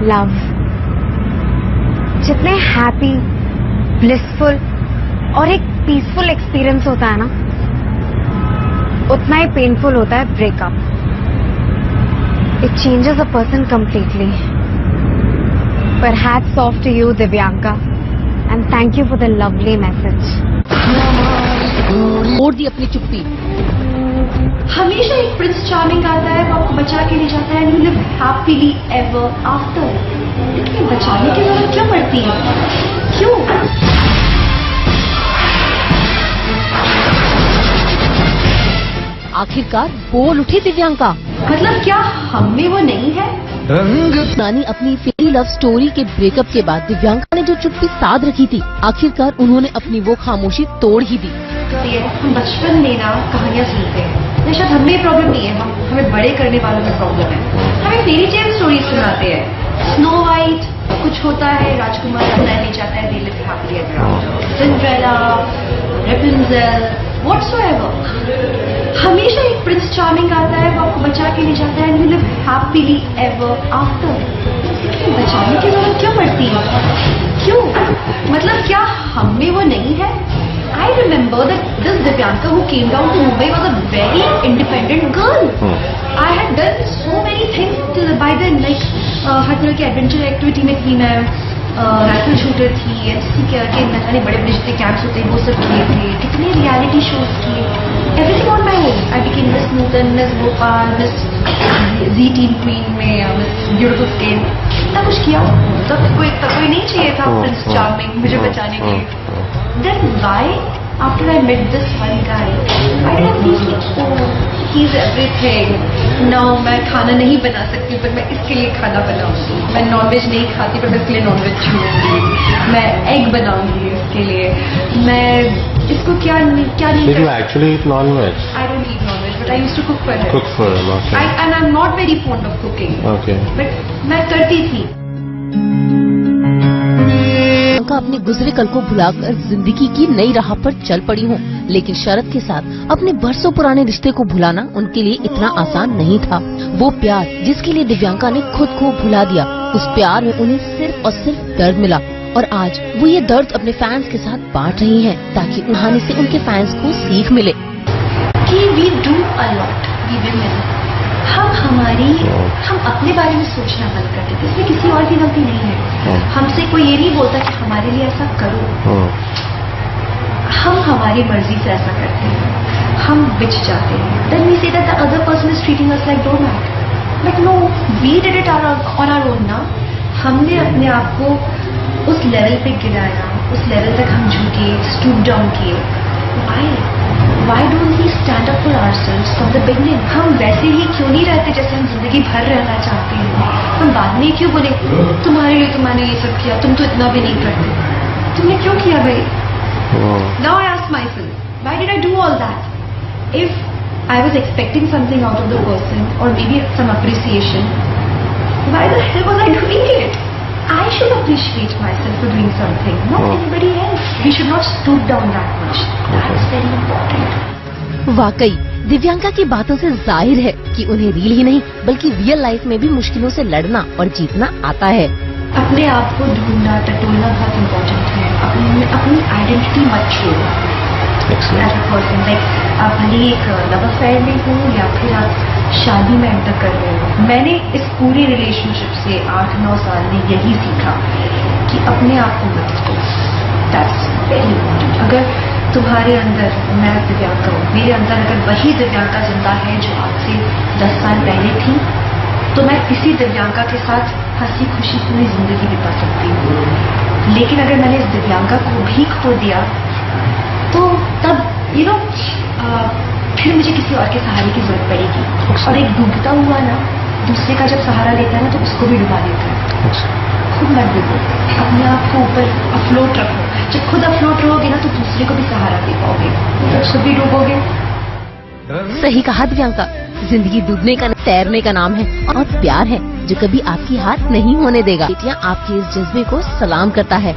Love. जितने happy, blissful और एक पीसफुल एक्सपीरियंस होता है ना, उतना ही पेनफुल होता है breakup. It changes a person completely. पर hats off to you Divyanka, and thank you for the lovely message. तोड़ दी अपनी चुप्पी। हमेशा एक प्रिंस चार्मिंग आता है, वो आपको बचा के ले जाता है, and you live happily ever after. लेकिन बचाने की जरूरत क्यों पड़ती है? क्यों? आखिरकार बोल उठी दिव्यांका। मतलब क्या हम में वो नहीं है? नानी अपनी फेरी लव स्टोरी के ब्रेकअप के बाद दिव्यांका ने जो चुप्पी साध रखी थी, आखिरकार उन्होंने अपनी वो खामोशी तोड़ ही दी। हम बचपन में ना कहानियां सुनते हैं, शायद हमें प्रॉब्लम नहीं है, हमें बड़े करने वालों में प्रॉब्लम है। हमें फेरी टेल स्टोरी सुनाते हैं। स्नो वाइट कुछ होता है, राजकुमार अपना ले जाता है, they live happily ever after. Cinderella, Rapunzel, whatsoever. हमेशा एक प्रिंस चार्मिंग आता है, वो आपको बचा के ले जाता है, and you live happily ever after. लेकिन बचाने की जरूरत क्यों पड़ती है? क्यों? मतलब क्या हम में वो नहीं है? I remember that this Divyanka who came down to Mumbai was a very independent girl. I had done so many things till by then, like हर तरह की एडवेंचर एक्टिविटी में थी मैं, राइफल शूटर थी, एनसीसी के न जाने बड़े बड़े जितने कैंप्स होते हैं वो सब किए थे, कितने रियलिटी शोज किए, everything on my own. I became miss Nutan, miss Bhopal, miss Zee teen queen में, मिस ब्यूटीफुल स्केल, इतना कुछ किया। तब कोई नहीं चाहिए था प्रिंस चार्मिंग मुझे बचाने के लिए। Then why, after I met this one guy, I did feel like, oh, he's everything. Now मैं खाना नहीं बना सकती पर मैं इसके लिए खाना बनाऊंगी। मैं नॉनवेज नहीं खाती पर मैं इसके लिए नॉनवेज छूऊंगी। मैं एग बनाऊंगी इसके लिए। मैं इसको क्या नहीं Did you actually eat non-veg? I don't eat non-veg, but I used to cook for him. Cook for him, okay. And I'm not very fond of cooking. Okay. But मैं करती थी। अपने गुजरे कल को भुलाकर जिंदगी की नई राह पर चल पड़ी हूँ, लेकिन शरत के साथ अपने बरसों पुराने रिश्ते को भुलाना उनके लिए इतना आसान नहीं था। वो प्यार जिसके लिए दिव्यांका ने खुद को भुला दिया, उस प्यार में उन्हें सिर्फ और सिर्फ दर्द मिला, और आज वो ये दर्द अपने फैंस के साथ बांट रही हैं, ताकि कहानी से उनके फैंस को सीख मिले कि we do a lot, we women, हम अपने बारे में सोचना बंद कर देते, इसमें किसी और की गलती नहीं है। हमसे कोई ये नहीं बोलता कि हमारे लिए ऐसा करो, हम हमारी मर्जी से ऐसा करते हैं, हम बिछ जाते हैं। Then we say that the other person is treating us like doormat, but no, we did it on our own ना। हमने अपने आप को उस लेवल पे गिराया, उस लेवल तक हम झुके, स्टूप डाउन किए। Why don't we stand up for ourselves from the beginning? हम वैसे ही क्यों नहीं रहते जैसे हम जिंदगी भर रहना चाहते हैं? हम बाद में क्यों बोले तुम्हारे लिए तुमने ये सब किया, तुम तो इतना भी नहीं करते, तुमने क्यों किया भाई? Now I ask myself, why did I do all that? If I was expecting something out of the person or maybe some appreciation, why the hell was I doing it? I should appreciate myself for doing something, not anybody else. We should not stoop down that much. That's very important. वाकई दिव्यांका की बातों से जाहिर है कि उन्हें reel ही नहीं बल्कि रियल लाइफ में भी मुश्किलों से लड़ना और जीतना आता है। अपने आप को ढूंढना, टटोलना बहुत इम्पोर्टेंट है। अपनी आइडेंटिटी मत छोड़ो। एज अ पर्सन, लाइक आप भले एक लव अफेयर में हो या फिर आप शादी में एंटर कर रहे हो। मैंने इस पूरे रिलेशनशिप से 8-9 साल में यही सीखा कि अपने आप को मत खो। That's very important. अगर तुम्हारे अंदर, मैं दिव्यांका हूँ, मेरे अंदर अगर वही दिव्यांका जिंदा है जो आज से 10 साल पहले थी, तो मैं इसी दिव्यांका के साथ हंसी खुशी पूरी जिंदगी बिता सकती हूँ। लेकिन अगर मैंने इस दिव्यांका को भी खो दिया तो तब फिर मुझे किसी और के सहारे की जरूरत पड़ेगी। और एक डूबता हुआ ना दूसरे का जब सहारा लेता है ना तो उसको भी डुबा देता है। खुद मत डूबो, अपने आप को ऊपर अफ्लोट रखो। जब खुद अफ्लोट रहोगे ना तो दूसरे को भी सहारा दे पाओगे, जब खुद भी डूबोगे। सही कहा दिव्यांका, जिंदगी डूबने का तैरने का नाम है, और प्यार है जो कभी आपकी हाथ नहीं होने देगा। बेटियां आपके इस जज्बे को सलाम करता है।